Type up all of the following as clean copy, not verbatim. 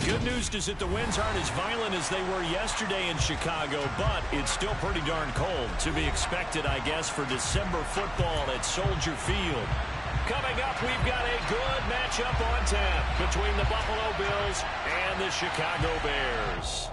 the good news is that the winds aren't as violent as they were yesterday in Chicago, but it's still pretty darn cold. To be expected, I guess, for December football at Soldier Field. Coming up, we've got a good matchup on tap between the Buffalo Bills and the Chicago Bears.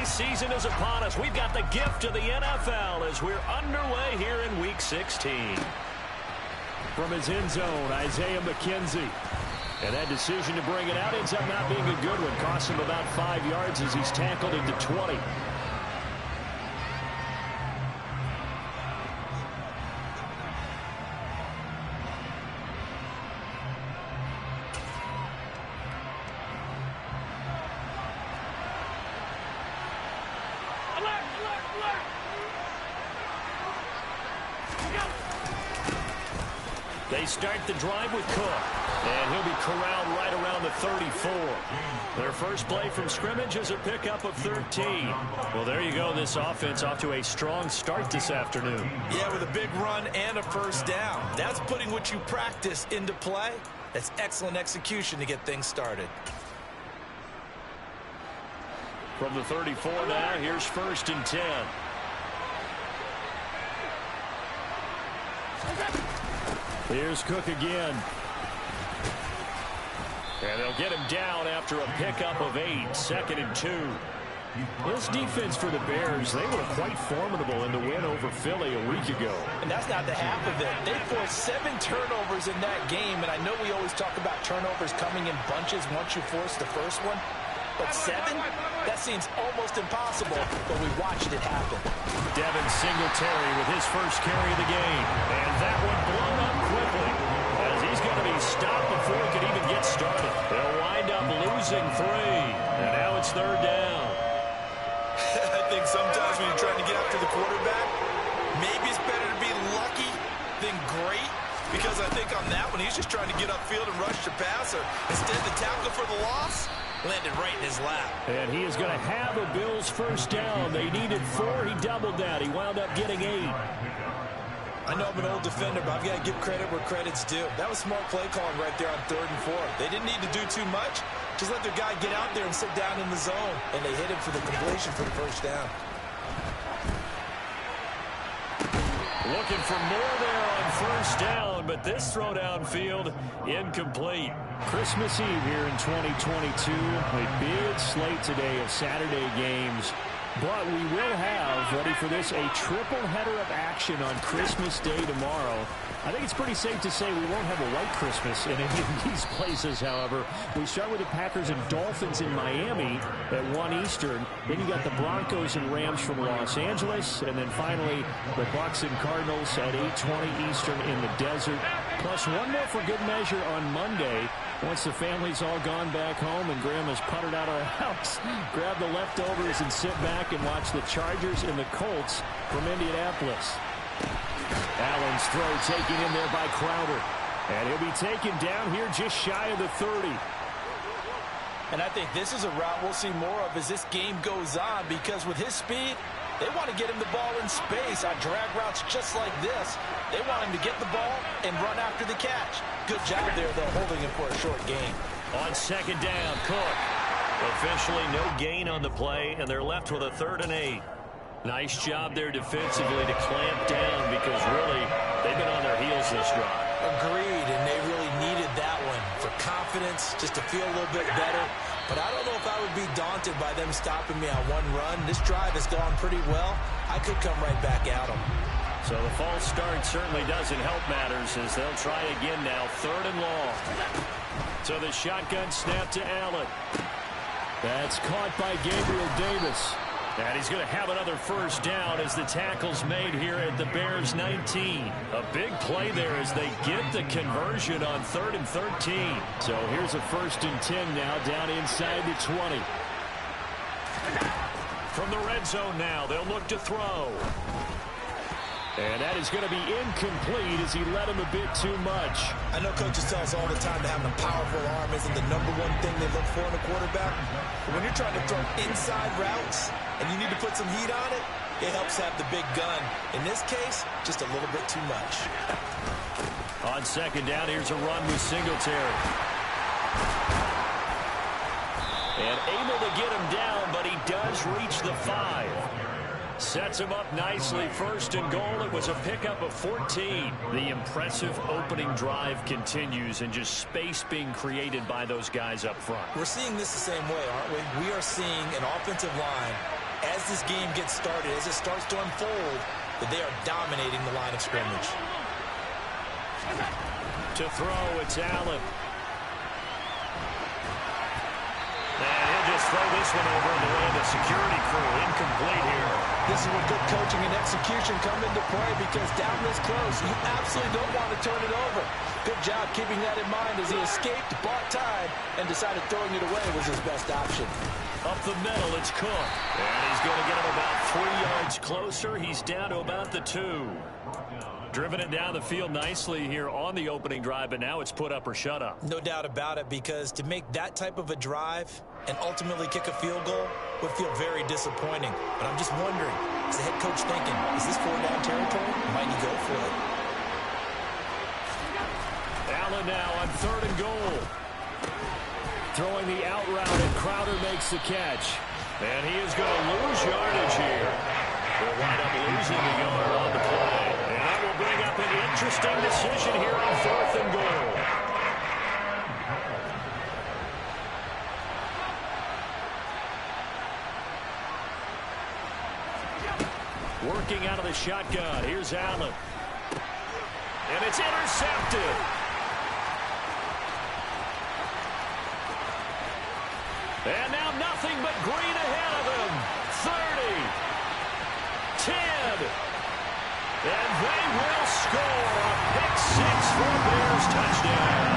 Season is upon us. We've got the gift of the NFL as we're underway here in Week 16. From his end zone, Isaiah McKenzie. And that decision to bring it out ends up not being a good one. Costs him about 5 yards as he's tackled into 20. They start the drive with Cook, and he'll be corralled right around the 34. Their first play from scrimmage is a pickup of 13. Well, there you go. This offense off to a strong start this afternoon. Yeah, with a big run and a first down. That's putting what you practice into play. That's excellent execution to get things started. From the 34 now, here's 1st and 10. Here's Cook again. And they'll get him down after a pickup of 8, 2nd and 2. This defense for the Bears, they were quite formidable in the win over Philly a week ago. And that's not the half of it. They forced 7 turnovers in that game, and I know we always talk about turnovers coming in bunches once you force the first one. But 7? That seems almost impossible, but we watched it happen. Devin Singletary with his first carry of the game. And that one blown up quickly as he's going to be stopped before he could even get started. They'll wind up losing 3. And now it's 3rd down. I think sometimes when you're trying to get after the quarterback, maybe it's better to be lucky than great. Because I think on that one, he's just trying to get upfield and rush the passer. Instead, the tackle for the loss landed right in his lap. And he is going to have a Bills first down. They needed 4. He doubled that. He wound up getting 8. I know I'm an old defender, but I've got to give credit where credit's due. That was smart play calling right there on 3rd and 4. They didn't need to do too much. Just let their guy get out there and sit down in the zone. And they hit him for the completion for the first down. Looking for more there on 1st down, but this throw downfield incomplete. Christmas Eve here in 2022. A big slate today of Saturday games. But we will have, ready for this, a triple header of action on Christmas Day tomorrow. I think it's pretty safe to say we won't have a white Christmas in any of these places, however. We start with the Packers and Dolphins in Miami at 1 Eastern. Then you got the Broncos and Rams from Los Angeles. And then finally, the Bucs and Cardinals at 8:20 Eastern in the desert. Plus one more for good measure on Monday. Once the family's all gone back home and Grandma's puttered out of the house, grab the leftovers and sit back and watch the Chargers and the Colts from Indianapolis. Allen's throw taken in there by Crowder. And he'll be taken down here just shy of the 30. And I think this is a route we'll see more of as this game goes on, because with his speed, they want to get him the ball in space on drag routes just like this. They want him to get the ball and run after the catch. Good job there, though, holding him for a short gain. On 2nd down, Cook. Officially no gain on the play, and they're left with a 3rd and 8. Nice job there defensively to clamp down, because really they've been on their heels this drive. Agreed, and they really needed that one for confidence, just to feel a little bit better. But I don't know if I would be daunted by them stopping me on one run. This drive has gone pretty well. I could come right back at them. So the false start certainly doesn't help matters as they'll try again now, 3rd and long. So the shotgun snap to Allen. That's caught by Gabriel Davis. And he's going to have another first down as the tackle's made here at the Bears 19. A big play there as they get the conversion on 3rd and 13. So here's a 1st and 10 now down inside the 20. From the red zone now, they'll look to throw. And that is going to be incomplete as he led him a bit too much. I know coaches tell us all the time that having a powerful arm isn't the #1 thing they look for in a quarterback. But when you're trying to throw inside routes and you need to put some heat on it, it helps have the big gun. In this case, just a little bit too much. On second down, here's a run with Singletary. And able to get him down, but he does reach the 5. Sets him up nicely. First and goal. It was a pickup of 14. The impressive opening drive continues, and just space being created by those guys up front. We're seeing this the same way, aren't we? We are seeing an offensive line, as this game gets started, as it starts to unfold, that they are dominating the line of scrimmage. To throw, it's Allen. And he'll just throw this one over in the way of the security crew. Incomplete here. This is where good coaching and execution come into play, because down this close, you absolutely don't want to turn it over. Good job keeping that in mind as he escaped, bought time, and decided throwing it away was his best option. Up the middle, it's Cook. And he's going to get him about 3 yards closer. He's down to about the 2. Driven it down the field nicely here on the opening drive, but now it's put up or shut up. No doubt about it, because to make that type of a drive and ultimately kick a field goal would feel very disappointing. But I'm just wondering, is the head coach thinking, is this 4-down territory? Might he go for it? Allen now on 3rd and goal. Throwing the out route, and Crowder makes the catch. And he is going to lose yardage here. We'll wind up losing the yard on the play. And that will bring up an interesting decision here on 4th and goal. Working out of the shotgun. Here's Allen. And it's intercepted. And now nothing but green ahead of him. 30. 10. And they will score a pick-6 for a Bears touchdown.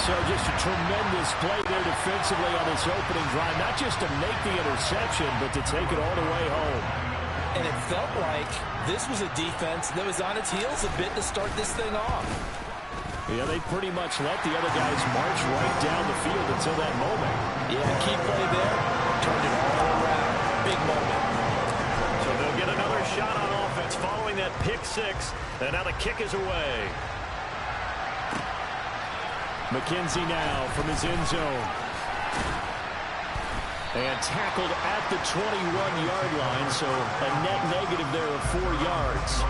So just a tremendous play there defensively on this opening drive. Not just to make the interception, but to take it all the way home. And it felt like this was a defense that was on its heels a bit to start this thing off. Yeah, they pretty much let the other guys march right down the field until that moment. Yeah, key play there, turned it all around. Big moment. So they'll get another shot on offense following that pick-6, and now the kick is away. McKenzie now from his end zone. And tackled at the 21-yard line, so a net negative there of 4 yards.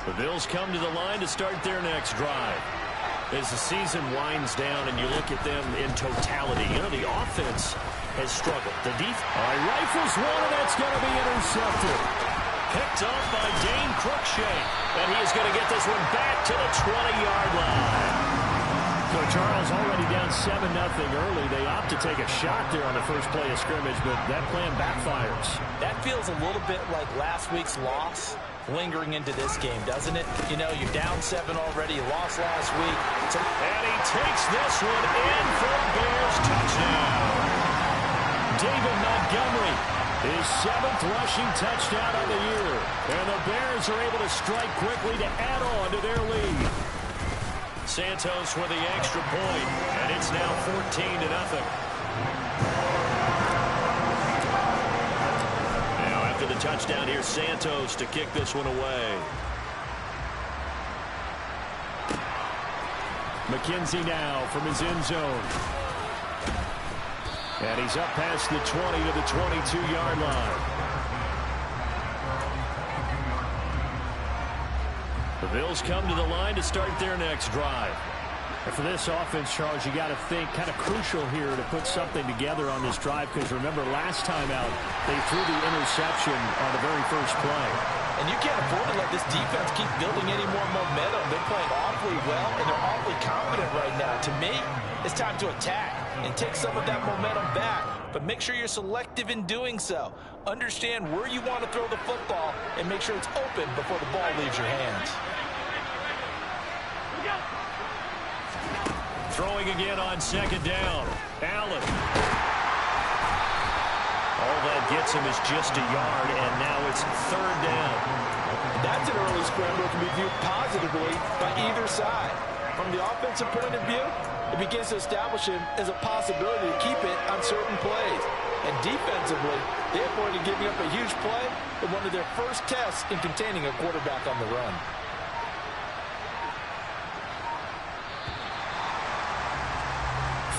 The Bills come to the line to start their next drive. As the season winds down and you look at them in totality, you know, the offense has struggled. The defense, rifles one, and that's going to be intercepted. Picked up by Dane Cruikshank, and he is going to get this one back to the 20-yard line. So Charles already down 7-0 early. They opt to take a shot there on the first play of scrimmage, but that plan backfires. That feels a little bit like last week's loss lingering into this game, doesn't it? You know, you're down 7 already. You lost last week. And he takes this one in for a Bears touchdown. David Montgomery, his 7th rushing touchdown of the year. And the Bears are able to strike quickly to add on to their lead. Santos with the extra point, and it's now 14-0. Now after the touchdown, here's Santos to kick this one away. McKenzie now from his end zone. And he's up past the 20 to the 22-yard line. The Bills come to the line to start their next drive. And for this offense, Charles, you got to think kind of crucial here to put something together on this drive, because remember last time out they threw the interception on the very first play. And you can't afford to let this defense keep building any more momentum. They're playing awfully well, and they're awfully confident right now. To me, it's time to attack and take some of that momentum back. But make sure you're selective in doing so. Understand where you want to throw the football and make sure it's open before the ball leaves your hands. Throwing again on second down. Allen. All that gets him is just a yard, and now it's third down. That's an early scramble to be viewed positively by either side. From the offensive point of view, it begins to establish him as a possibility to keep it on certain plays. And defensively, they avoided giving up a huge play in one of their first tests in containing a quarterback on the run.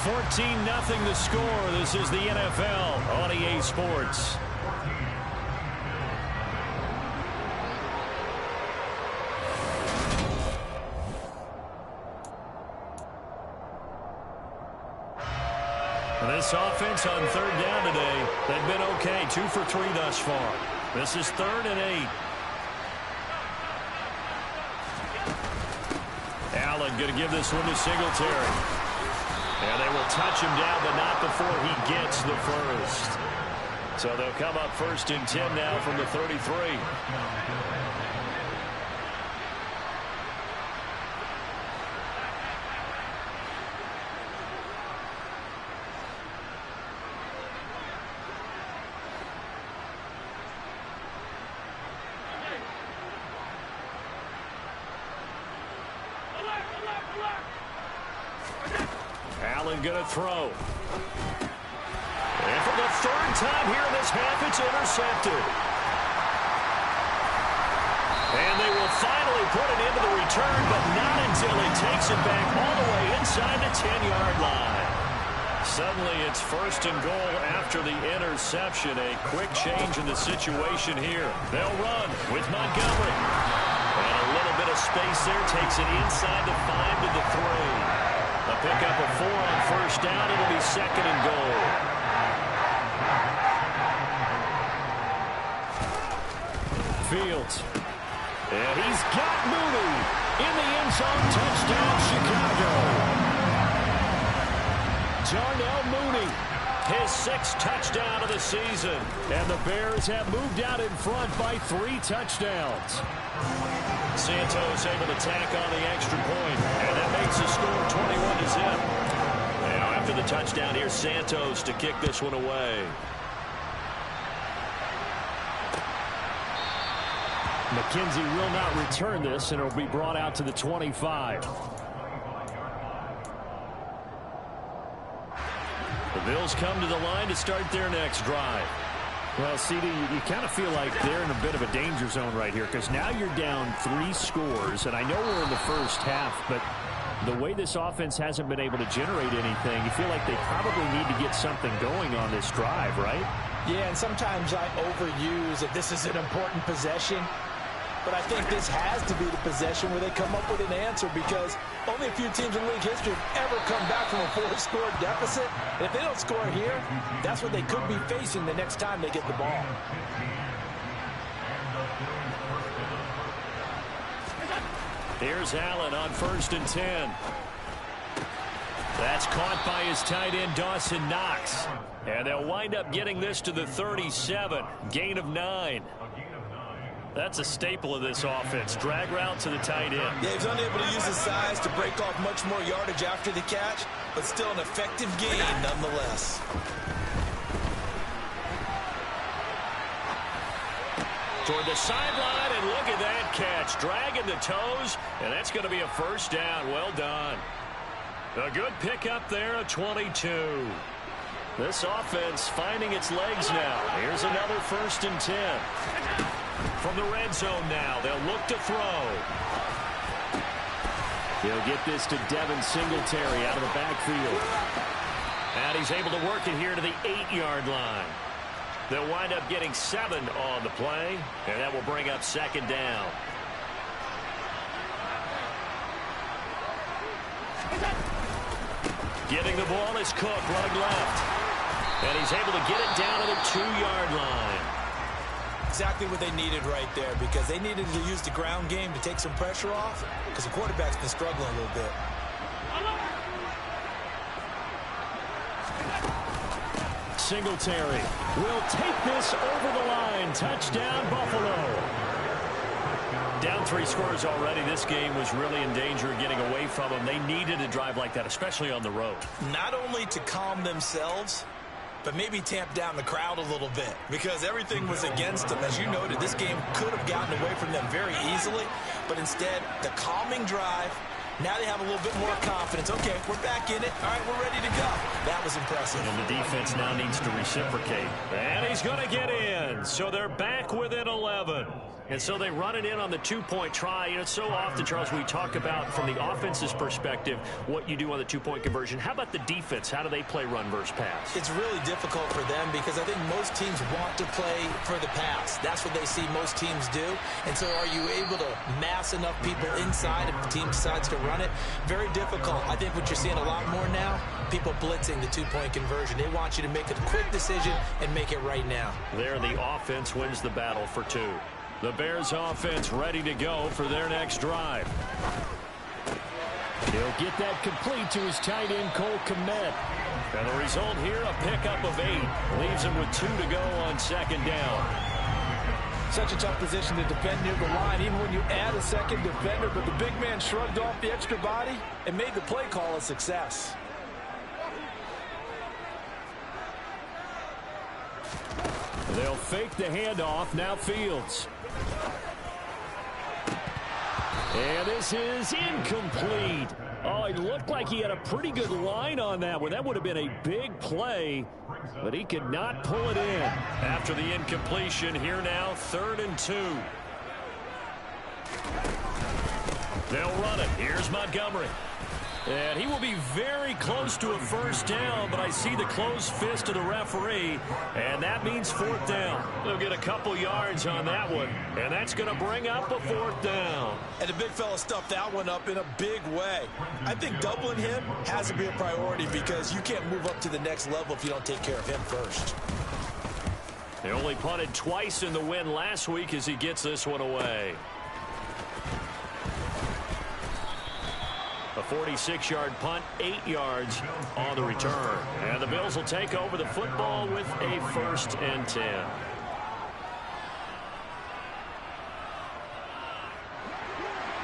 $14-0 the score. This is the NFL on EA Sports. This offense on third down today, they've been okay. 2 for 3 thus far. This is 3rd and 8. Allen going to give this one to Singletary. And they will touch him down, but not before he gets the first. So they'll come up 1st and 10 now from the 33. Allen going to throw. And for the 3rd time here in this half, it's intercepted. And they will finally put it into the return, but not until he takes it back all the way inside the 10-yard line. Suddenly it's 1st and goal after the interception. A quick change in the situation here. They'll run with Montgomery. And a little bit of space there takes it inside the 5 to the 3. A pickup of 4 on 1st down. It'll be 2nd and goal. Fields. And he's got Mooney in the end zone. Touchdown, Chicago. Darnell Mooney, his 6th touchdown of the season. And the Bears have moved out in front by 3 touchdowns. Santos able to tack on the extra point, and that makes the score 21-0. Now after the touchdown, here's Santos to kick this one away. McKenzie will not return this, and it'll be brought out to the 25. The Bills come to the line to start their next drive. Well, CD, you kind of feel like they're in a bit of a danger zone right here because now you're down 3 scores, and I know we're in the first half, but the way this offense hasn't been able to generate anything, you feel like they probably need to get something going on this drive, right? Yeah, and sometimes I overuse that this is an important possession. But I think this has to be the possession where they come up with an answer because only a few teams in league history have ever come back from a 4-score deficit. And if they don't score here, that's what they could be facing the next time they get the ball. Here's Allen on 1st and 10. That's caught by his tight end, Dawson Knox. And they'll wind up getting this to the 37. Gain of 9. That's a staple of this offense. Drag route to the tight end. Yeah, he's unable to use his size to break off much more yardage after the catch, but still an effective gain nonetheless. Toward the sideline, and look at that catch. Dragging the toes, and that's going to be a 1st down. Well done. A good pickup there, a 22. This offense finding its legs now. Here's another 1st and 10. From the red zone now, they'll look to throw. He'll get this to Devin Singletary out of the backfield. And he's able to work it here to the 8-yard line. They'll wind up getting 7 on the play, and that will bring up 2nd down. Getting the ball is Cook running left. And he's able to get it down to the 2-yard line. Exactly what they needed right there because they needed to use the ground game to take some pressure off because the quarterback's been struggling a little bit. Singletary will take this over the line. Touchdown, Buffalo. Down 3 scores already. This game was really in danger of getting away from them. They needed a drive like that, especially on the road. Not only to calm themselves, but maybe tamp down the crowd a little bit because everything was against them. As you noted, this game could have gotten away from them very easily, but instead, the calming drive. Now they have a little bit more confidence. Okay, we're back in it. All right, we're ready to go. That was impressive. And the defense now needs to reciprocate. And he's going to get in. So they're back within 11. And so they run it in on the two-point try. You know, so often, Charles, we talk about from the offense's perspective what you do on the two-point conversion. How about the defense? How do they play run versus pass? It's really difficult for them because I think most teams want to play for the pass. That's what they see most teams do. And so are you able to mass enough people inside if the team decides to run it? Very difficult. I think what you're seeing a lot more now, people blitzing the two-point conversion. They want you to make a quick decision and make it right now. There, the offense wins the battle for two. The Bears offense ready to go for their next drive. He'll get that complete to his tight end, Cole Kmet. And the result here, a pickup of 8. Leaves him with 2 to go on second down. Such a tough position to defend near the line, even when you add a second defender, but the big man shrugged off the extra body and made the play call a success. They'll fake the handoff. Now Fields. And this is incomplete. Oh, it looked like he had a pretty good line on that one. That would have been a big play, but he could not pull it in. After the incompletion, here now, 3rd and 2. They'll run it. Here's Montgomery. And he will be very close to a first down, but I see the closed fist of the referee, and that means 4th down. They'll get a couple yards on that one, and that's going to bring up a 4th down. And the big fella stuffed that one up in a big way. I think doubling him has to be a priority because you can't move up to the next level if you don't take care of him first. They only punted twice in the win last week as he gets this one away. A 46-yard punt, 8 yards on the return. And the Bills will take over the football with a 1st and 10.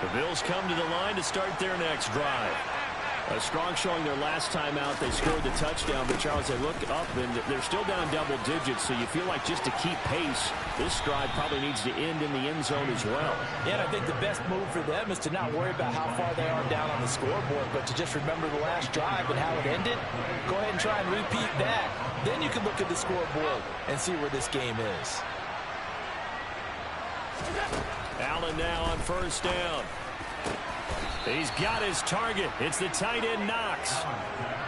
The Bills come to the line to start their next drive. A strong showing their last time out. They scored the touchdown, but Charles, they look up and they're still down double digits, so you feel like just to keep pace, this drive probably needs to end in the end zone as well. Yeah, and I think the best move for them is to not worry about how far they are down on the scoreboard, but to just remember the last drive and how it ended. Go ahead and try and repeat that. Then you can look at the scoreboard and see where this game is. Allen now on 1st down. He's got his target. It's the tight end, Knox.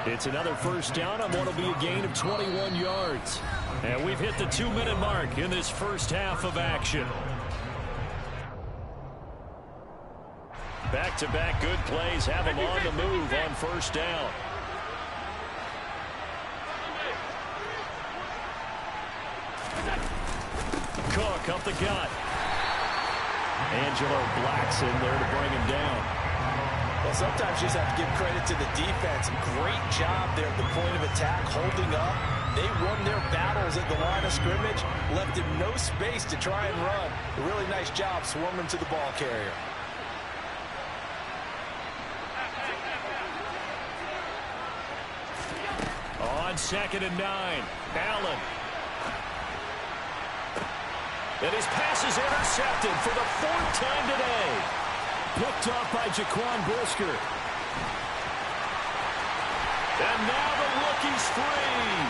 It's another 1st down on what will be a gain of 21 yards. And we've hit the 2-minute mark in this first half of action. Back-to-back good plays have him on the move on 1st down. Cook up the gut. Angelo Black's in there to bring him down. Well, sometimes you just have to give credit to the defense. Great job there at the point of attack, holding up. They won their battles at the line of scrimmage, left him no space to try and run. A really nice job swarming to the ball carrier. On 2nd and 9, Allen. And his pass is intercepted for the 4th time today. Picked off by Jaquan Brisker. And now the rookie's free.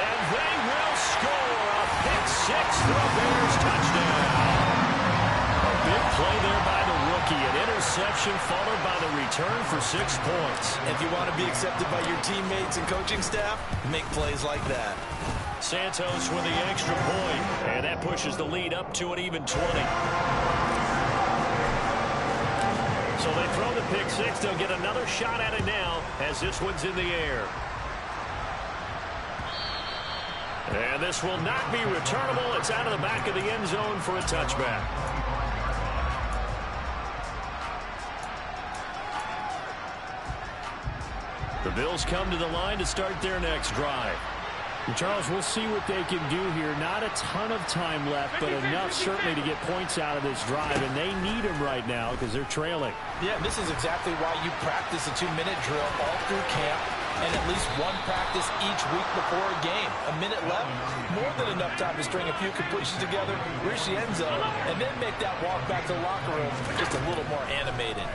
And they will score a pick-6 for a Bears touchdown. A big play there by the rookie. An interception followed by the return for 6 points. If you want to be accepted by your teammates and coaching staff, make plays like that. Santos with the extra point, and that pushes the lead up to an even 20. So they throw the pick-6. They'll get another shot at it now as this one's in the air. And this will not be returnable. It's out of the back of the end zone for a touchback. The Bills come to the line to start their next drive. And Charles, we'll see what they can do here. Not a ton of time left, but enough certainly to get points out of this drive, and they need them right now because they're trailing. Yeah, this is exactly why you practice a 2-minute drill all through camp. and at least one practice each week before a game. A minute left, more than enough time to string a few completions together, reach the end zone, and then make that walk back to the locker room just a little more animated.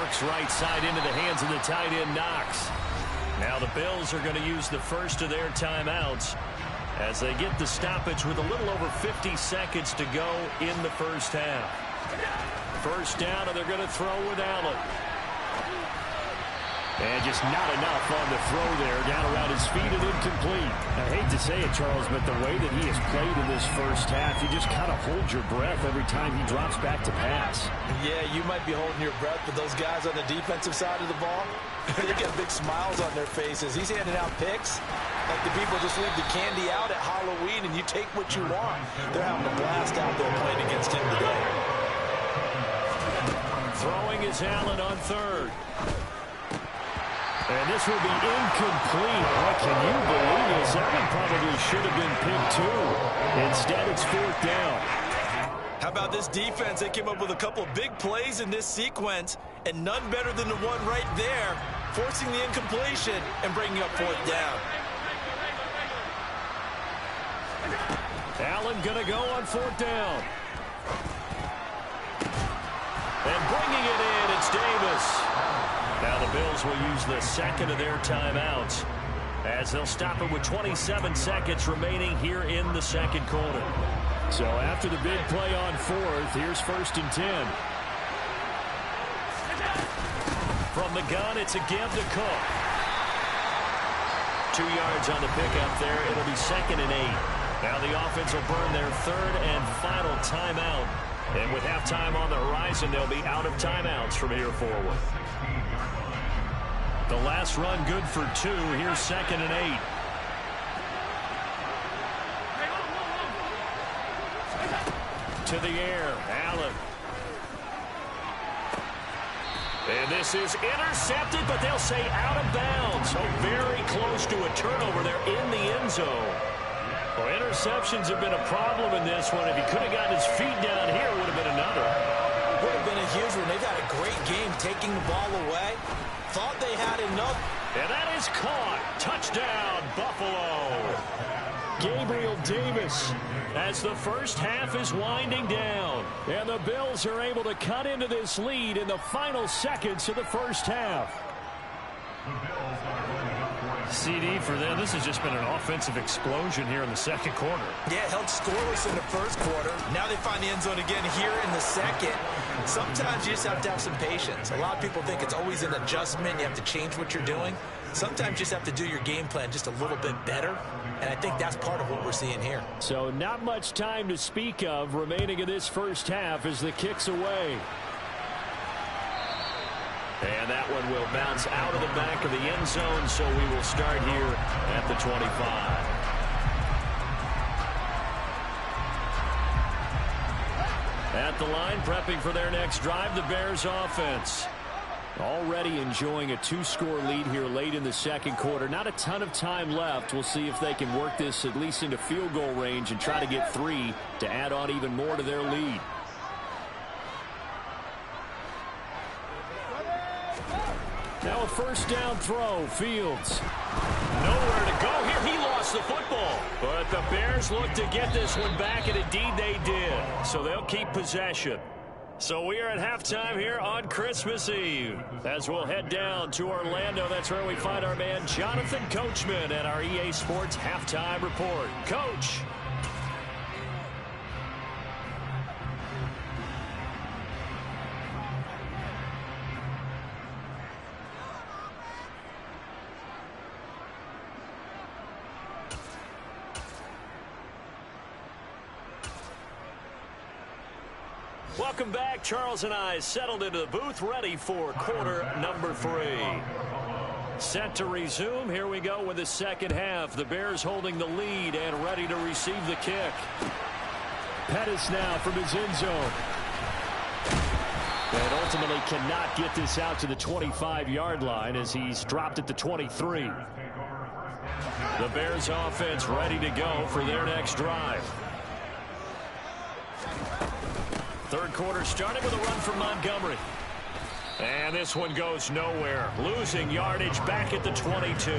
Works right side into the hands of the tight end, Knox. Now the Bills are going to use the first of their timeouts as they get the stoppage with a little over 50 seconds to go in the first half. First down, and they're going to throw with Allen. And just not enough on the throw there. Down around his feet and incomplete. I hate to say it, Charles, but the way that he has played in this first half, you just kind of hold your breath every time he drops back to pass. Yeah, you might be holding your breath, but those guys on the defensive side of the ball, they got big smiles on their faces. He's handing out picks like the people just leave the candy out at Halloween and you take what you want. They're having a blast out there playing against him today. Throwing is Allen on third. And this will be incomplete. What can you believe this? That one probably should have been picked too. Instead, it's fourth down. How about this defense? They came up with a couple of big plays in this sequence, and none better than the one right there, forcing the incompletion and bringing up fourth down. Allen going to go on fourth down. And bringing it in, it's Davis. Now the Bills will use the second of their timeouts as they'll stop it with 27 seconds remaining here in the second quarter. So after the big play on fourth, here's 1st and 10. From the gun, it's a give to Cook. 2 yards on the pickup there. It'll be 2nd and 8. Now the offense will burn their third and final timeout. And with halftime on the horizon, they'll be out of timeouts from here forward. The last run good for 2. Here's 2nd and 8. To the air, Allen. And this is intercepted, but they'll say out of bounds. So very close to a turnover there in the end zone. Well, interceptions have been a problem in this one. If he could have gotten his feet down here, it would have been another. Would have been a huge one. They've had a great game taking the ball away. Thought they had enough. And that is caught. Touchdown, Buffalo. Gabriel Davis as the first half is winding down. And the Bills are able to cut into this lead in the final seconds of the first half. CD for them. This has just been an offensive explosion here in the second quarter. Yeah, held scoreless in the first quarter. Now they find the end zone again here in the second. Sometimes you just have to have some patience. A lot of people think it's always an adjustment. You have to change what you're doing. Sometimes you just have to do your game plan just a little bit better. And I think that's part of what we're seeing here. So not much time to speak of remaining in this first half as the kick's away. And that one will bounce out of the back of the end zone, so we will start here at the 25. At the line, prepping for their next drive, the Bears offense. Already enjoying a 2-score lead here late in the second quarter. Not a ton of time left. We'll see if they can work this at least into field goal range and try to get 3 to add on even more to their lead. Now a first down throw, Fields. Nowhere to go here. He lost the football. But the Bears look to get this one back, and indeed they did. So they'll keep possession. So we are at halftime here on Christmas Eve. As we'll head down to Orlando, that's where we find our man Jonathan Coachman at our EA Sports Halftime Report. Coach. Welcome back. Charles and I settled into the booth, ready for quarter number 3. Set to resume. Here we go with the second half. The Bears holding the lead and ready to receive the kick. Pettis now from his end zone. And ultimately cannot get this out to the 25-yard line as he's dropped at the 23. The Bears offense ready to go for their next drive. Third quarter starting with a run from Montgomery. And this one goes nowhere. Losing yardage back at the 22.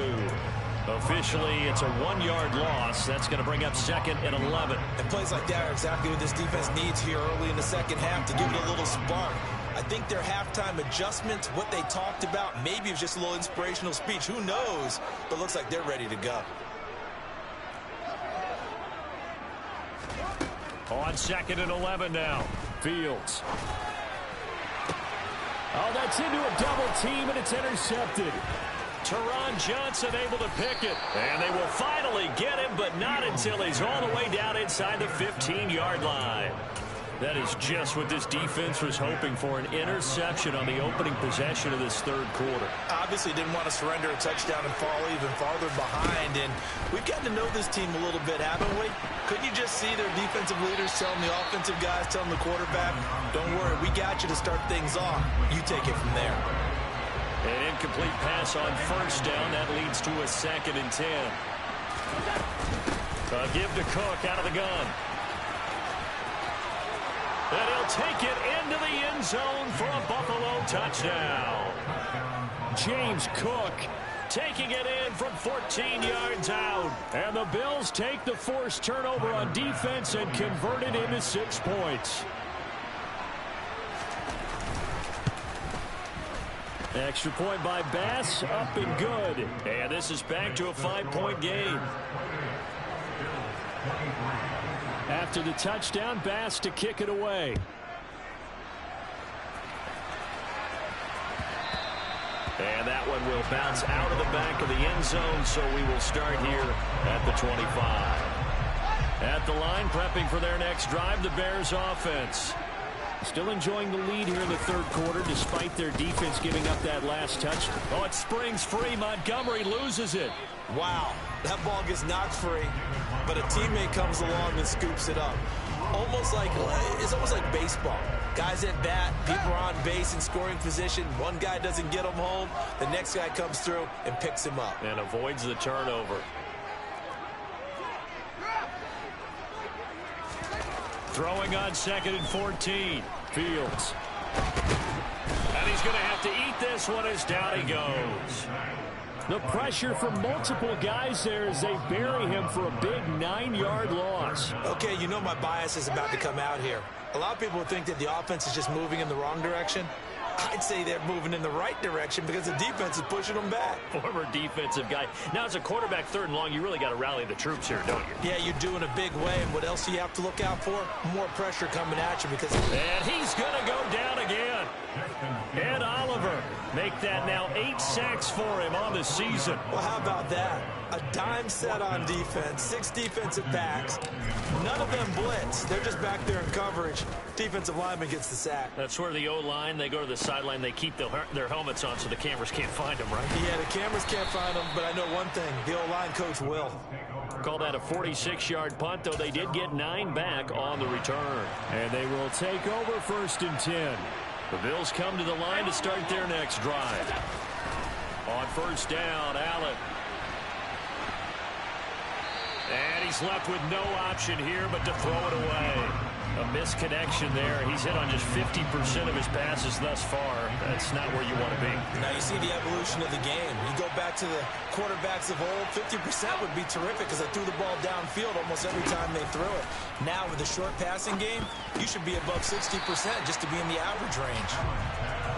Officially, it's a 1-yard loss. That's going to bring up 2nd and 11. And plays like that are exactly what this defense needs here early in the second half to give it a little spark. I think their halftime adjustment, what they talked about, maybe it was just a little inspirational speech. Who knows? But looks like they're ready to go. On 2nd and 11 now. Fields. Oh, that's into a double team, and it's intercepted. Teron Johnson able to pick it. And they will finally get him, but not until he's all the way down inside the 15-yard line. That is just what this defense was hoping for, an interception on the opening possession of this third quarter. Obviously didn't want to surrender a touchdown and fall even farther behind. And we've gotten to know this team a little bit, haven't we? Couldn't you just see their defensive leaders telling the offensive guys, telling the quarterback, don't worry, we got you to start things off. You take it from there. An incomplete pass on first down. That leads to a 2nd and 10. A give to Cook out of the gun. And he'll take it into the end zone for a Buffalo touchdown. James Cook taking it in from 14 yards out. And the Bills take the forced turnover on defense and convert it into 6 points. Extra point by Bass, up and good. And this is back to a 5-point game. After the touchdown, Bass to kick it away. And that one will bounce out of the back of the end zone, so we will start here at the 25. At the line, prepping for their next drive, the Bears offense. Still enjoying the lead here in the third quarter, despite their defense giving up that last touch. Oh, it springs free. Montgomery loses it. Wow, that ball gets knocked free, but a teammate comes along and scoops it up. It's almost like baseball. Guys at bat, people are on base in scoring position. One guy doesn't get him home. The next guy comes through and picks him up. And avoids the turnover. Throwing on 2nd and 14. Fields. And he's going to have to eat this one as down he goes. The pressure from multiple guys there as they bury him for a big 9-yard loss. Okay, you know my bias is about to come out here. A lot of people think that the offense is just moving in the wrong direction. I'd say they're moving in the right direction because the defense is pushing them back. Former defensive guy. Now, as a quarterback, 3rd and long, you really got to rally the troops here, don't you? Yeah, you do in a big way. And what else do you have to look out for? More pressure coming at you because... And he's going to go down again. Ed Oliver make that now 8 sacks for him on the season. Well, how about that? A dime set on defense, 6 defensive backs. None of them blitz. They're just back there in coverage. Defensive lineman gets the sack. That's where the O-line, they go to the sideline, they keep their helmets on so the cameras can't find them, right? Yeah, the cameras can't find them, but I know one thing. The O-line coach will. Call that a 46-yard punt, though they did get 9 back on the return. And they will take over 1st and 10. The Bills come to the line to start their next drive. On 1st down, Allen. And he's left with no option here but to throw it away. A misconnection there. He's hit on just 50% of his passes thus far. That's not where you want to be. Now you see the evolution of the game. You go back to the quarterbacks of old, 50% would be terrific because they threw the ball downfield almost every time they threw it. Now with the short passing game, you should be above 60% just to be in the average range.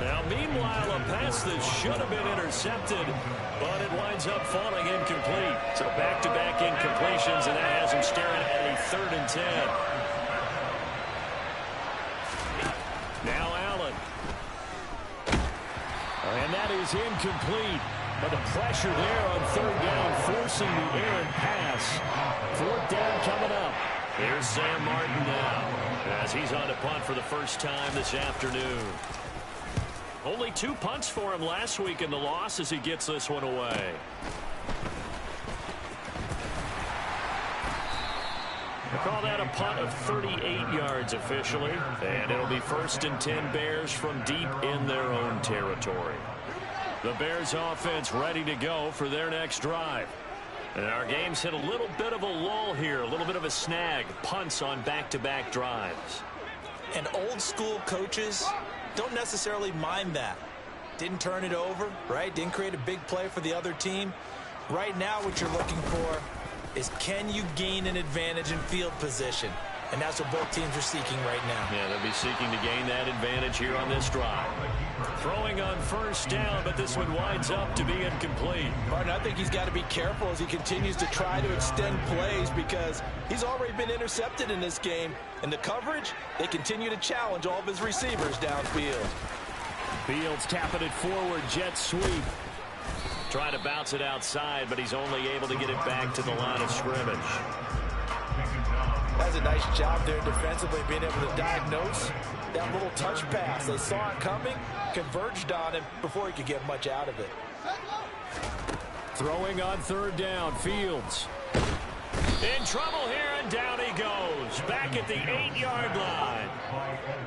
Now, meanwhile, a pass that should have been intercepted, but it winds up falling incomplete. So back-to-back incompletions, and that has him staring at a 3rd and 10. Now Allen. And that is incomplete. But the pressure there on 3rd down, forcing the errant pass. 4th down coming up. Here's Sam Martin now, as he's on to punt for the first time this afternoon. Only 2 punts for him last week in the loss as he gets this one away. We'll call that a punt of 38 yards officially. And it'll be 1st and 10 Bears from deep in their own territory. The Bears offense ready to go for their next drive. And our game's hit a little bit of a lull here, a little bit of a snag. Punts on back-to-back drives. And old school coaches don't necessarily mind that. Didn't turn it over, right? Didn't create a big play for the other team. Right now what you're looking for is, can you gain an advantage in field position? And that's what both teams are seeking right now. Yeah, they'll be seeking to gain that advantage here on this drive. Throwing on first down, but this one winds up to be incomplete. Martin, I think he's got to be careful as he continues to try to extend plays because he's already been intercepted in this game. And the coverage, they continue to challenge all of his receivers downfield. Fields tapping it forward, jet sweep. Trying to bounce it outside, but he's only able to get it back to the line of scrimmage. That's a nice job there defensively, being able to diagnose that little touch pass. They saw it coming, converged on him before he could get much out of it. Throwing on third down, Fields. In trouble here, and down he goes. Back at the 8-yard line.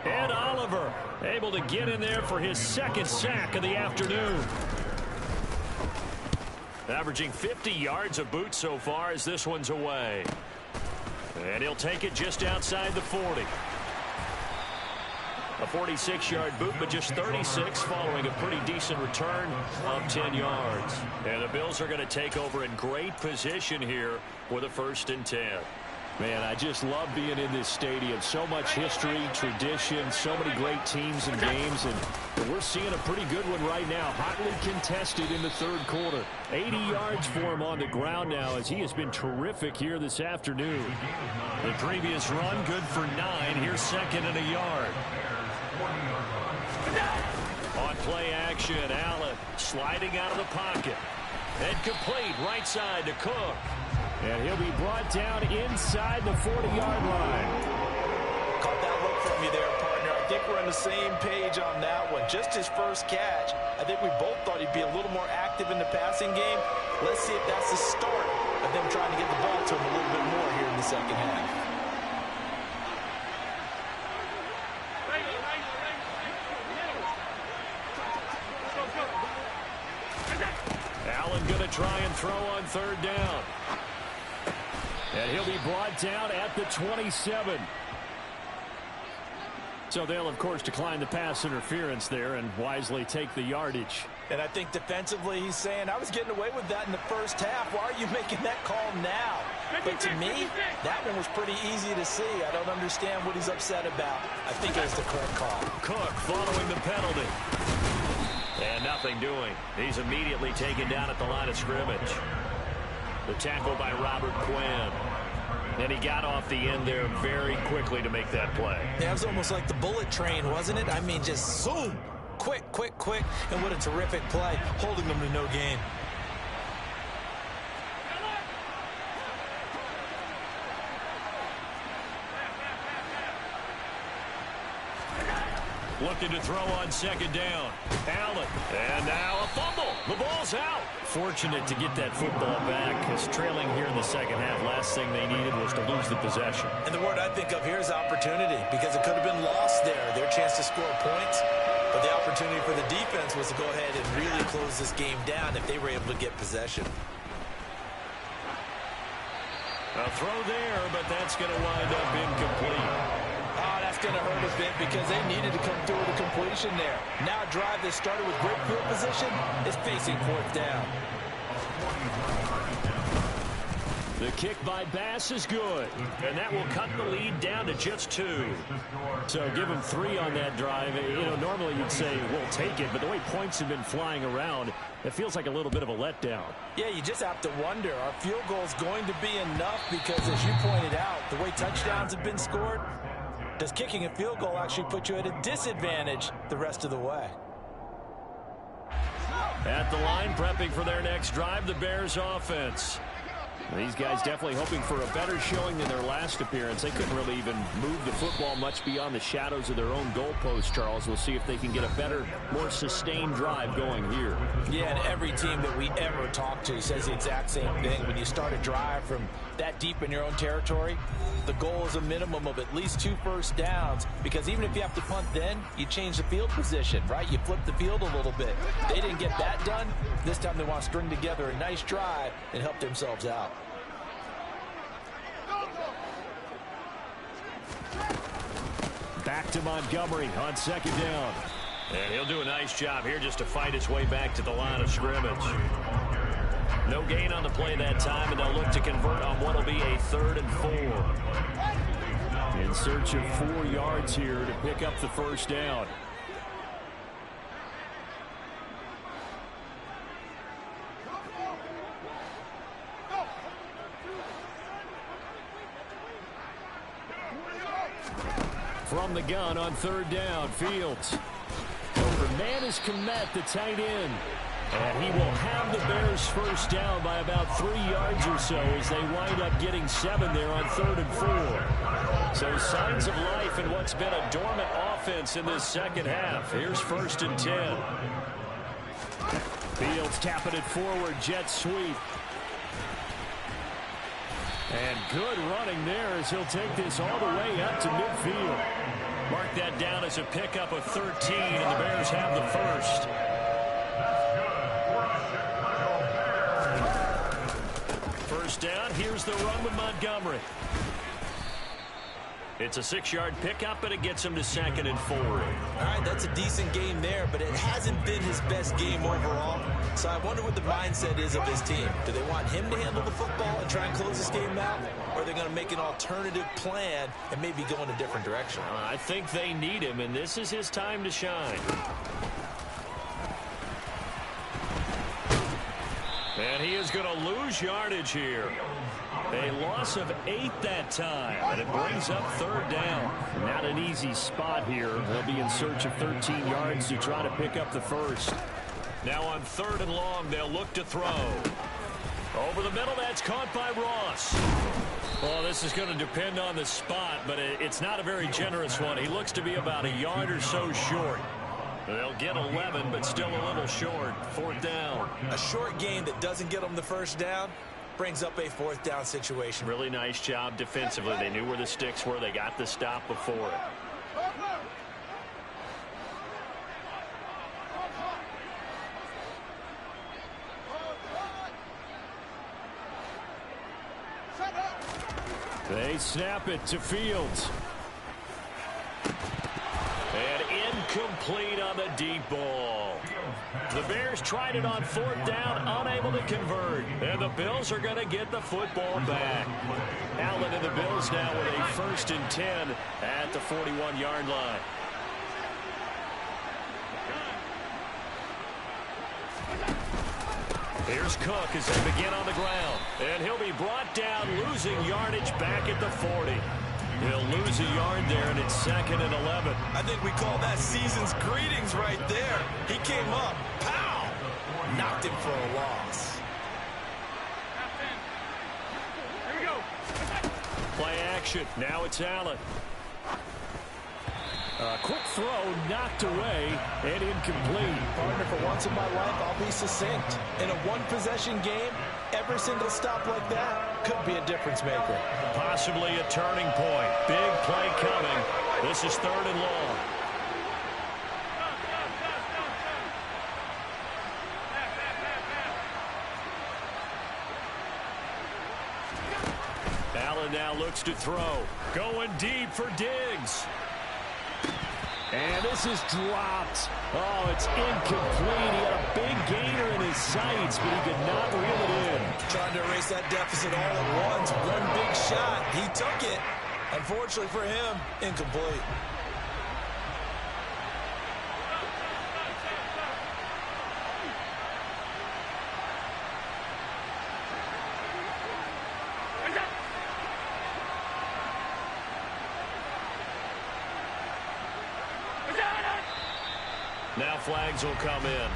Ed Oliver able to get in there for his second sack of the afternoon. Averaging 50 yards a boot so far as this one's away. And he'll take it just outside the 40. A 46-yard boot, but just 36 following a pretty decent return of 10 yards. And the Bills are going to take over in great position here with a 1st and 10. Man, I just love being in this stadium. So much history, tradition, so many great teams and games, and we're seeing a pretty good one right now. Hotly contested in the third quarter. 80 yards for him on the ground now as he has been terrific here this afternoon. The previous run, good for 9. Here's 2nd and a yard. On play action, Allen sliding out of the pocket. And complete right side to Cook. And he'll be brought down inside the 40-yard line. Caught that look from you there, partner. I think we're on the same page on that one. Just his first catch. I think we both thought he'd be a little more active in the passing game. Let's see if that's the start of them trying to get the ball to him a little bit more here in the second half. Allen going to try and throw on third down. And he'll be brought down at the 27. So they'll, of course, decline the pass interference there and wisely take the yardage. And I think defensively he's saying, I was getting away with that in the first half. Why are you making that call now? But to me, that one was pretty easy to see. I don't understand what he's upset about. I think it's the correct call. Cook following the penalty. And nothing doing. He's immediately taken down at the line of scrimmage. The tackle by Robert Quinn. And he got off the end there very quickly to make that play. Yeah, it was almost like the bullet train, wasn't it? I mean, just zoom. Quick, quick, quick. And what a terrific play, holding them to no gain. Looking to throw on second down. Allen. And now a fumble. The ball's out. Fortunate to get that football back, because trailing here in the second half, last thing they needed was to lose the possession. And the word I think of here is opportunity, because it could have been lost there. Their chance to score points. But the opportunity for the defense was to go ahead and really close this game down if they were able to get possession. A throw there, but that's going to wind up incomplete. Oh, that's going to hurt a bit because they needed to come through with a completion there. Now a drive that started with great field position is facing 4th down. The kick by Bass is good, and that will cut the lead down to just 2. So give him 3 on that drive. You know, normally you'd say, we'll take it, but the way points have been flying around, it feels like a little bit of a letdown. Yeah, you just have to wonder, are field goals going to be enough? Because as you pointed out, the way touchdowns have been scored, does kicking a field goal actually put you at a disadvantage the rest of the way? At the line, prepping for their next drive, the Bears offense. These guys definitely hoping for a better showing than their last appearance. They couldn't really even move the football much beyond the shadows of their own goalpost, Charles. We'll see if they can get a better, more sustained drive going here. Yeah, and every team that we ever talk to says the exact same thing. When you start a drive from that deep in your own territory, the goal is a minimum of at least 2 first downs, because even if you have to punt then, you change the field position, right? You flip the field a little bit. They didn't get that done. This time they want to string together a nice drive and help themselves out. Back to Montgomery on second down. And he'll do a nice job here just to fight his way back to the line of scrimmage. No gain on the play that time, and they'll look to convert on what will be a 3rd and 4. In search of 4 yards here to pick up the first down. From the gun on 3rd down, Fields. Over Manis Kmet, the tight end. And he will have the Bears first down by about 3 yards or so as they wind up getting 7 there on 3rd and 4. So signs of life in what's been a dormant offense in this second half. Here's 1st and 10. Fields tapping it forward, jet sweep. And good running there as he'll take this all the way up to midfield. Mark that down as a pickup of 13, and the Bears have the first. First down, here's the run with Montgomery. It's a 6-yard pickup, and it gets him to 2nd and 4. All right, that's a decent game there, but it hasn't been his best game overall. So I wonder what the mindset is of his team. Do they want him to handle the football and try and close this game out? Or are they going to make an alternative plan and maybe go in a different direction? I think they need him, and this is his time to shine. And he is going to lose yardage here. A loss of 8 that time, and it brings up 3rd down. Not an easy spot here. They'll be in search of 13 yards to try to pick up the first. Now on 3rd and long, they'll look to throw. Over the middle, that's caught by Ross. Well, this is going to depend on the spot, but it's not a very generous one. He looks to be about a yard or so short. They'll get 11, but still a little short. 4th down. A short game that doesn't get them the first down brings up a 4th down situation. Really nice job defensively. They knew where the sticks were. They got the stop before it. They snap it to Fields. And incomplete on the deep ball. The Bears tried it on 4th down, unable to convert. And the Bills are going to get the football back. Allen and the Bills now with a 1st and 10 at the 41-yard line. Here's Cook as they begin on the ground. And he'll be brought down, losing yardage back at the 40. He'll lose a yard there, and it's 2nd and 11. I think we call that season's greetings right there. He came up, pow, knocked him for a loss. Here we go. Play action. Now it's Allen. A quick throw knocked away and incomplete. Partner, for once in my life, I'll be succinct. In a one-possession game, every single stop like that could be a difference maker. Possibly a turning point. Big play coming. This is 3rd and long. Allen now looks to throw. Going deep for Diggs. And this is dropped. Oh, it's incomplete. He had a big gainer in his sights, but he could not reel it in. Trying to erase that deficit all at once. One big shot. He took it. Unfortunately for him, incomplete. Now flags will come in.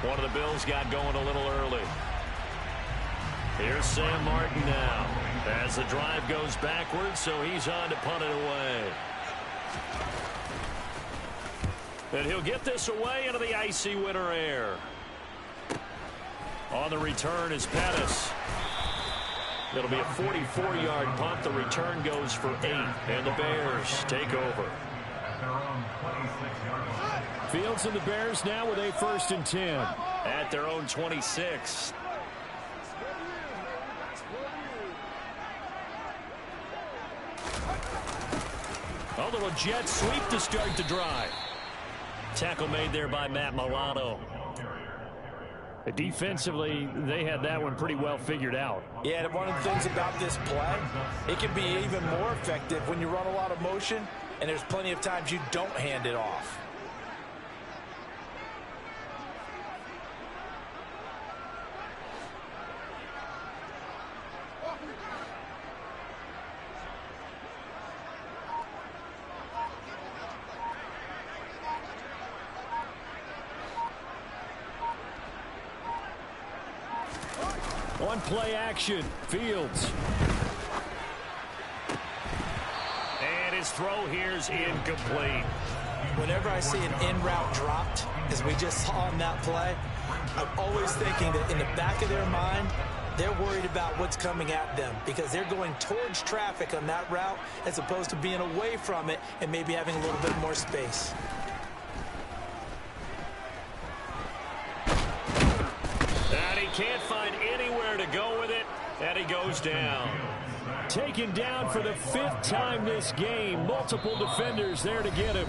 One of the Bills got going a little early. Here's Sam Martin now. As the drive goes backwards, so he's on to punt it away. And he'll get this away into the icy winter air. On the return is Pettis. It'll be a 44-yard punt. The return goes for 8, and the Bears take over. Fields and the Bears now with a 1st and 10 at their own 26. A little jet sweep to start the drive. Tackle made there by Matt Milano. Defensively, they had that one pretty well figured out. Yeah, and one of the things about this play, it can be even more effective when you run a lot of motion, and there's plenty of times you don't hand it off. On play action, Fields. And his throw here's incomplete. Whenever I see an in-route dropped, as we just saw in that play, I'm always thinking that in the back of their mind, they're worried about what's coming at them because they're going towards traffic on that route as opposed to being away from it and maybe having a little bit more space. And he can't find anywhere to go with it, and he goes down. Taken down for the 5th time this game. Multiple defenders there to get him.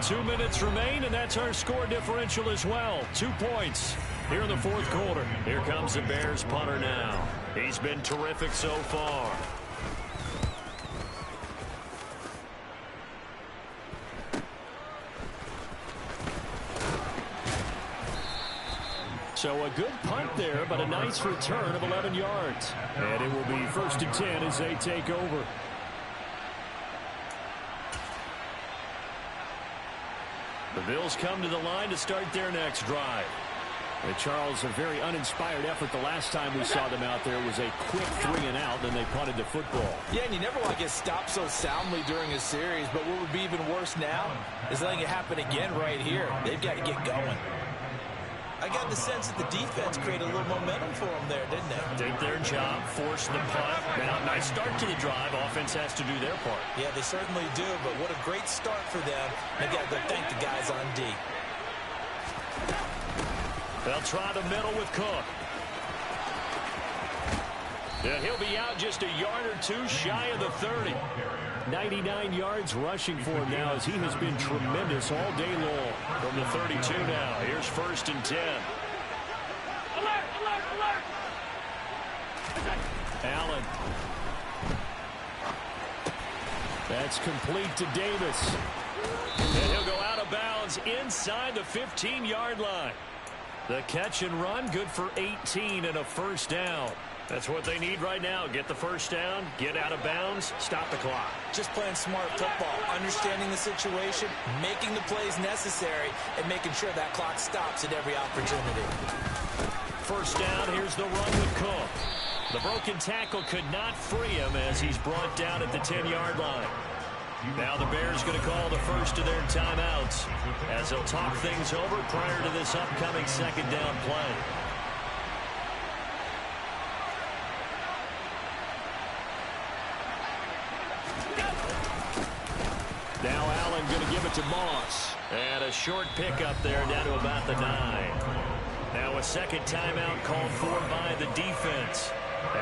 2 minutes remain, and that's our score differential as well. 2 points here in the 4th quarter. Here comes the Bears punter now. He's been terrific so far. So a good punt there, but a nice return of 11 yards. And it will be 1st and 10 as they take over. The Bills come to the line to start their next drive. Charles, a very uninspired effort the last time we saw them out there was a quick 3 and out, then they punted the football. Yeah, and you never want to get stopped so soundly during a series, but what would be even worse now is letting it happen again right here. They've got to get going. I got the sense that the defense created a little momentum for them there, didn't they? Did their job, forced the punt. Now, nice start to the drive. Offense has to do their part. Yeah, they certainly do, but what a great start for them. They've got to go thank the guys on D. They'll try the middle with Cook. Yeah, he'll be out just a yard or two shy of the 30. 99 yards rushing for him now as he has been tremendous all day long. From the 32 now, here's 1st and 10. Alert, alert, alert! Allen. That's complete to Davis. And he'll go out of bounds inside the 15-yard line. The catch and run, good for 18 and a 1st down. That's what they need right now. Get the 1st down, get out of bounds, stop the clock. Just playing smart football, understanding the situation, making the plays necessary, and making sure that clock stops at every opportunity. 1st down, here's the run with Cook. The broken tackle could not free him as he's brought down at the 10-yard line. Now the Bears going to call the first of their timeouts as they'll talk things over prior to this upcoming 2nd down play. Now Allen going to give it to Moss. And a short pickup there down to about the 9. Now a 2nd timeout called for by the defense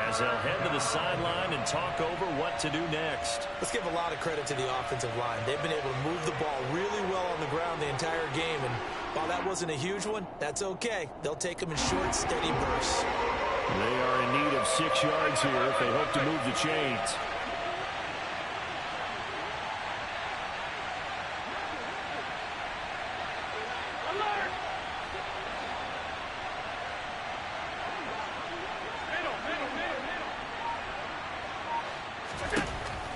as they'll head to the sideline and talk over what to do next. Let's give a lot of credit to the offensive line. They've been able to move the ball really well on the ground the entire game. And while that wasn't a huge one, that's okay. They'll take them in short, steady bursts. They are in need of 6 yards here if they hope to move the chains.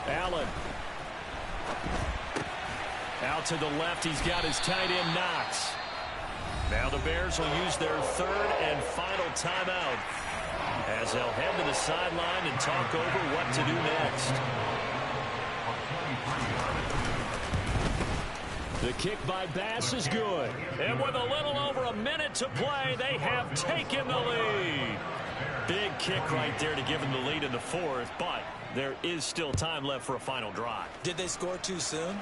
Allen. Out to the left, he's got his tight end Knox. Now the Bears will use their 3rd and final timeout as they'll head to the sideline and talk over what to do next. The kick by Bass is good. And with a little over a minute to play, they have taken the lead. Big kick right there to give them the lead in the 4th, but there is still time left for a final drive. Did they score too soon?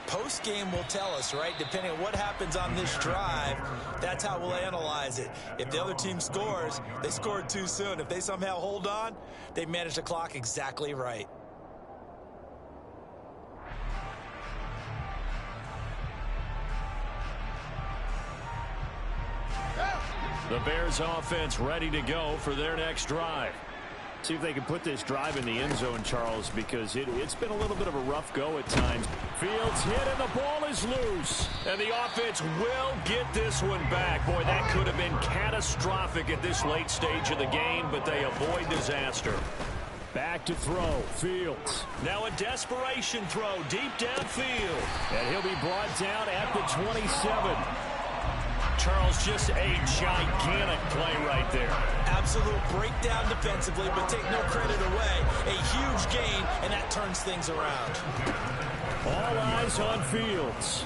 Post-game will tell us, right? Depending on what happens on this drive, that's how we'll analyze it. If the other team scores, they scored too soon. If they somehow hold on, they manage the clock exactly right. The Bears offense ready to go for their next drive. See if they can put this drive in the end zone, Charles, because it's been a little bit of a rough go at times. Fields hit and the ball is loose. And the offense will get this one back. Boy, that could have been catastrophic at this late stage of the game, but they avoid disaster. Back to throw, Fields. Now a desperation throw deep downfield. And he'll be brought down at the 27. Charles, just a gigantic play right there. Absolute breakdown defensively, but take no credit away. A huge gain, and that turns things around. All eyes on Fields.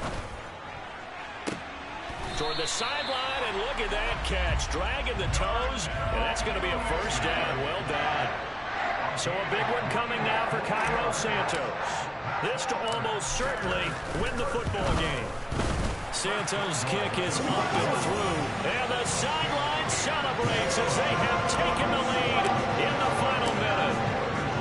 Toward the sideline, and look at that catch. Dragging the toes, and that's going to be a first down. Well done. So a big one coming now for Cairo Santos. This to almost certainly win the football game. Santos' kick is up and through. And the sideline celebrates as they have taken the lead in the final minute.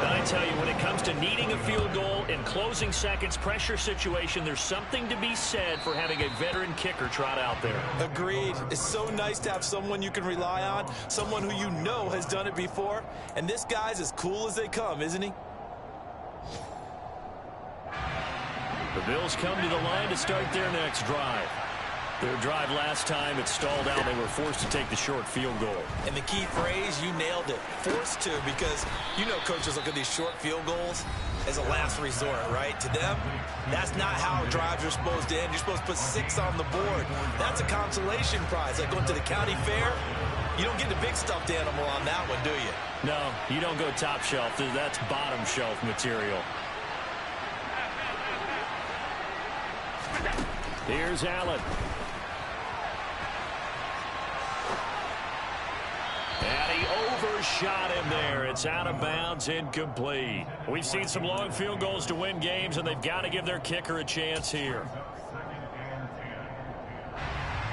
And I tell you, when it comes to needing a field goal in closing seconds, pressure situation, there's something to be said for having a veteran kicker trot out there. Agreed. It's so nice to have someone you can rely on, someone who you know has done it before. And this guy's as cool as they come, isn't he? The Bills come to the line to start their next drive. Their drive last time, it stalled out. They were forced to take the short field goal. And the key phrase, you nailed it. Forced to, because you know coaches look at these short field goals as a last resort, right? To them, that's not how drives are supposed to end. You're supposed to put 6 on the board. That's a consolation prize. Like going to the county fair, you don't get the big stuffed animal on that one, do you? No, you don't go top shelf. That's bottom shelf material. Here's Allen. And he overshot him there. It's out of bounds, incomplete. We've seen some long field goals to win games, and they've got to give their kicker a chance here.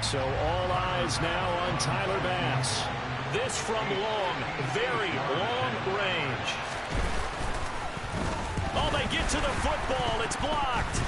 So all eyes now on Tyler Bass. This from long, very long range. Oh, they get to the football. It's blocked.